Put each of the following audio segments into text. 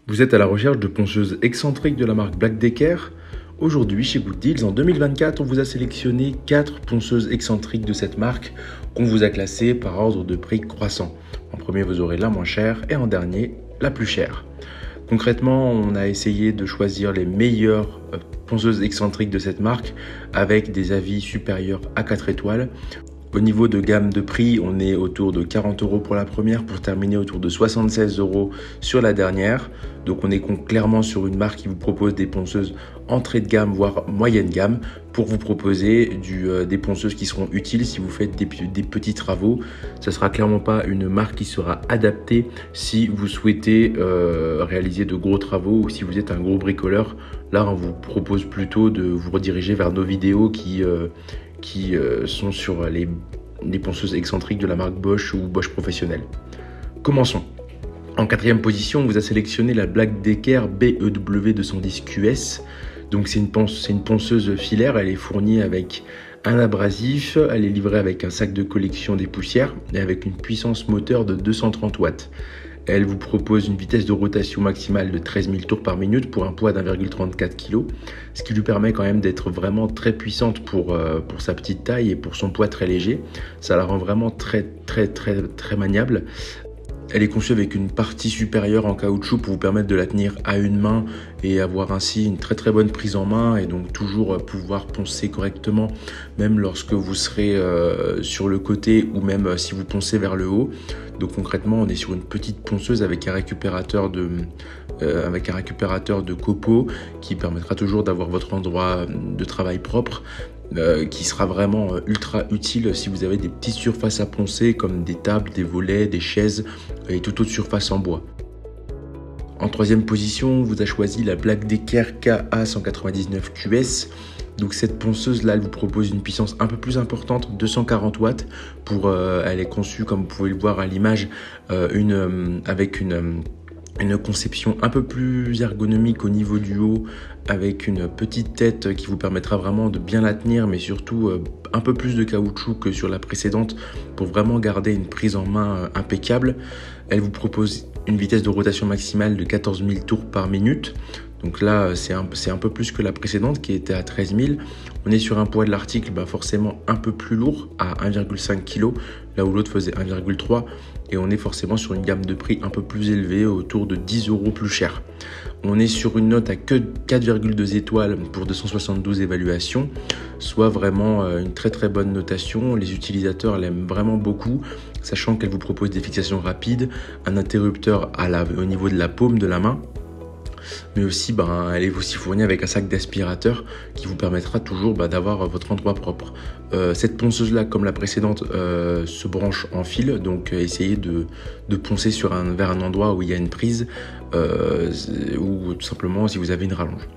Vous êtes à la recherche de ponceuses excentriques de la marque Black Decker? Aujourd'hui, chez Good Deals, en 2024, on vous a sélectionné 4 ponceuses excentriques de cette marque qu'on vous a classées par ordre de prix croissant. En premier, vous aurez la moins chère et en dernier, la plus chère. Concrètement, on a essayé de choisir les meilleures ponceuses excentriques de cette marque avec des avis supérieurs à 4 étoiles. Au niveau de gamme de prix, on est autour de 40 € pour la première pour terminer autour de 76 € sur la dernière. Donc on est clairement sur une marque qui vous propose des ponceuses entrée de gamme voire moyenne gamme pour vous proposer des ponceuses qui seront utiles si vous faites des petits travaux. Ça sera clairement pas une marque qui sera adaptée si vous souhaitez réaliser de gros travaux ou si vous êtes un gros bricoleur. Là, on vous propose plutôt de vous rediriger vers nos vidéos qui sont sur les ponceuses excentriques de la marque Bosch ou Bosch Professionnel. Commençons. En 4e position, on vous a sélectionné la Black Decker BEW 210 QS. Donc c'est une ponceuse filaire, elle est fournie avec un abrasif, elle est livrée avec un sac de collection des poussières et avec une puissance moteur de 230 watts. Elle vous propose une vitesse de rotation maximale de 13 000 tours par minute pour un poids d'1,34 kg, ce qui lui permet quand même d'être vraiment très puissante pour sa petite taille et pour son poids très léger. Ça la rend vraiment très maniable. Elle est conçue avec une partie supérieure en caoutchouc pour vous permettre de la tenir à une main et avoir ainsi une très bonne prise en main et donc toujours pouvoir poncer correctement même lorsque vous serez sur le côté ou même si vous poncez vers le haut. Donc concrètement, on est sur une petite ponceuse avec un récupérateur de copeaux qui permettra toujours d'avoir votre endroit de travail propre. Qui sera vraiment ultra utile si vous avez des petites surfaces à poncer comme des tables, des volets, des chaises et toute autre surface en bois. En 3e position, on vous a choisi la Black Decker KA199 QS. Donc cette ponceuse là, elle vous propose une puissance un peu plus importante, 240 watts. Elle est conçue comme vous pouvez le voir à l'image, avec une conception un peu plus ergonomique au niveau du haut avec une petite tête qui vous permettra vraiment de bien la tenir mais surtout un peu plus de caoutchouc que sur la précédente pour vraiment garder une prise en main impeccable. Elle vous propose une vitesse de rotation maximale de 14 000 tours par minute. Donc là, c'est un peu plus que la précédente qui était à 13 000. On est sur un poids de l'article forcément un peu plus lourd à 1,5 kg, là où l'autre faisait 1,3 et on est forcément sur une gamme de prix un peu plus élevée, autour de 10 € plus cher. On est sur une note à que 4,2 étoiles pour 272 évaluations, soit vraiment une très bonne notation. Les utilisateurs l'aiment vraiment beaucoup, sachant qu'elle vous propose des fixations rapides, un interrupteur au niveau de la paume de la main, mais aussi elle est aussi fournie avec un sac d'aspirateur qui vous permettra toujours d'avoir votre endroit propre. Cette ponceuse là, comme la précédente, se branche en fil, donc essayez de poncer vers un endroit où il y a une prise ou tout simplement si vous avez une rallonge.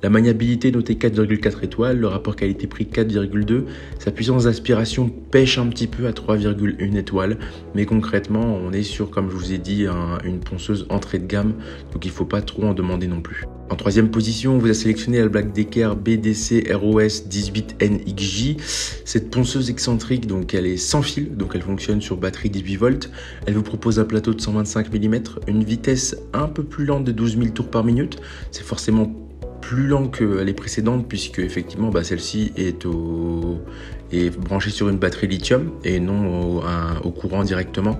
La maniabilité notée 4,4 étoiles, le rapport qualité-prix 4,2. Sa puissance d'aspiration pêche un petit peu à 3,1 étoiles. Mais concrètement, on est sur, comme je vous ai dit, une ponceuse entrée de gamme. Donc il ne faut pas trop en demander non plus. En 3e position, on vous a sélectionné la Black Decker BDC ROS 18NXJ. Cette ponceuse excentrique, donc elle est sans fil, donc elle fonctionne sur batterie 18 volts. Elle vous propose un plateau de 125 mm, une vitesse un peu plus lente de 12 000 tours par minute. C'est forcément plus lent que les précédentes puisque effectivement celle-ci est branchée sur une batterie lithium et non au courant directement.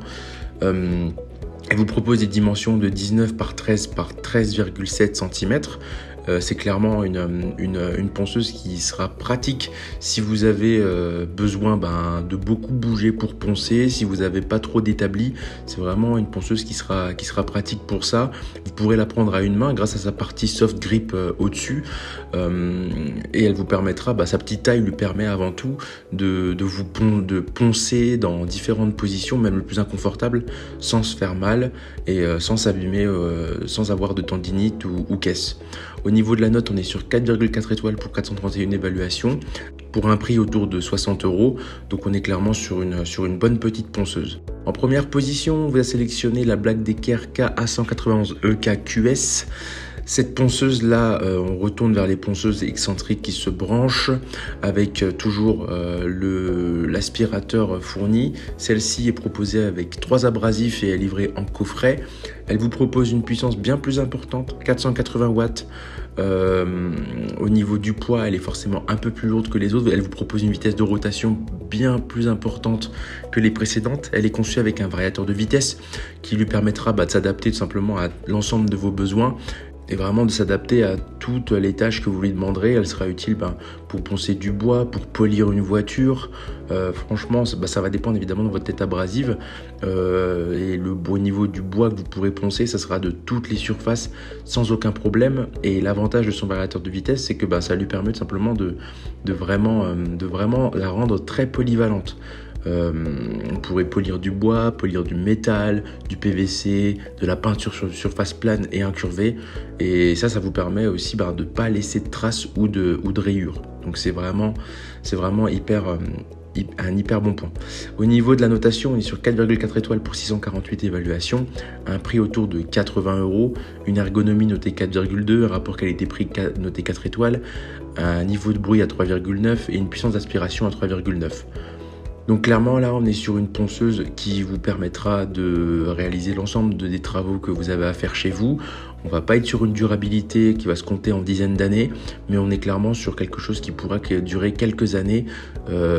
Elle vous propose des dimensions de 19 par 13 par 13,7 cm. C'est clairement une ponceuse qui sera pratique si vous avez besoin de beaucoup bouger pour poncer, si vous n'avez pas trop d'établi. C'est vraiment une ponceuse qui sera pratique pour ça. Vous pourrez la prendre à une main grâce à sa partie soft grip au-dessus et elle vous permettra, sa petite taille lui permet avant tout de poncer dans différentes positions, même le plus inconfortable, sans se faire mal et sans s'abîmer, sans avoir de tendinite ou caisse. Au niveau de la note, on est sur 4,4 étoiles pour 431 évaluations, pour un prix autour de 60 €. Donc on est clairement sur une bonne petite ponceuse. En première position, on va sélectionner la Black Decker KA191 EK QS. Cette ponceuse là, on retourne vers les ponceuses excentriques qui se branchent avec toujours l'aspirateur fourni. Celle-ci est proposée avec 3 abrasifs et est livrée en coffret. Elle vous propose une puissance bien plus importante, 480 watts. Au niveau du poids, elle est forcément un peu plus lourde que les autres. Elle vous propose une vitesse de rotation bien plus importante que les précédentes. Elle est conçue avec un variateur de vitesse qui lui permettra de s'adapter tout simplement à l'ensemble de vos besoins et vraiment de s'adapter à toutes les tâches que vous lui demanderez. Elle sera utile pour poncer du bois, pour polir une voiture. Franchement, ça va dépendre évidemment de votre tête abrasive. Et le beau niveau du bois que vous pourrez poncer, ça sera de toutes les surfaces sans aucun problème. Et l'avantage de son variateur de vitesse, c'est que ça lui permet tout simplement de vraiment la rendre très polyvalente. On pourrait polir du bois, polir du métal, du PVC, de la peinture sur surface plane et incurvée. Et ça vous permet aussi de ne pas laisser de traces ou de rayures. Donc c'est vraiment un hyper bon point. Au niveau de la notation, on est sur 4,4 étoiles pour 648 évaluations, un prix autour de 80 €, une ergonomie notée 4,2, un rapport qualité-prix noté 4 étoiles, un niveau de bruit à 3,9 et une puissance d'aspiration à 3,9. Donc clairement là on est sur une ponceuse qui vous permettra de réaliser l'ensemble des travaux que vous avez à faire chez vous. On va pas être sur une durabilité qui va se compter en dizaines d'années, mais on est clairement sur quelque chose qui pourra durer quelques années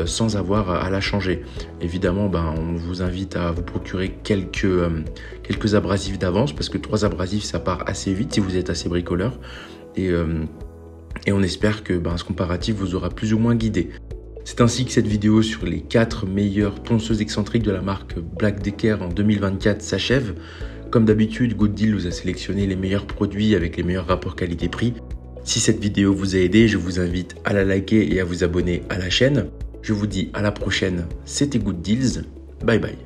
sans avoir à la changer. Évidemment on vous invite à vous procurer quelques abrasifs d'avance parce que 3 abrasifs ça part assez vite si vous êtes assez bricoleur et on espère que ce comparatif vous aura plus ou moins guidé. C'est ainsi que cette vidéo sur les 4 meilleures ponceuses excentriques de la marque Black Decker en 2024 s'achève. Comme d'habitude, Good Deal vous a sélectionné les meilleurs produits avec les meilleurs rapports qualité-prix. Si cette vidéo vous a aidé, je vous invite à la liker et à vous abonner à la chaîne. Je vous dis à la prochaine, c'était Good Deals, bye bye.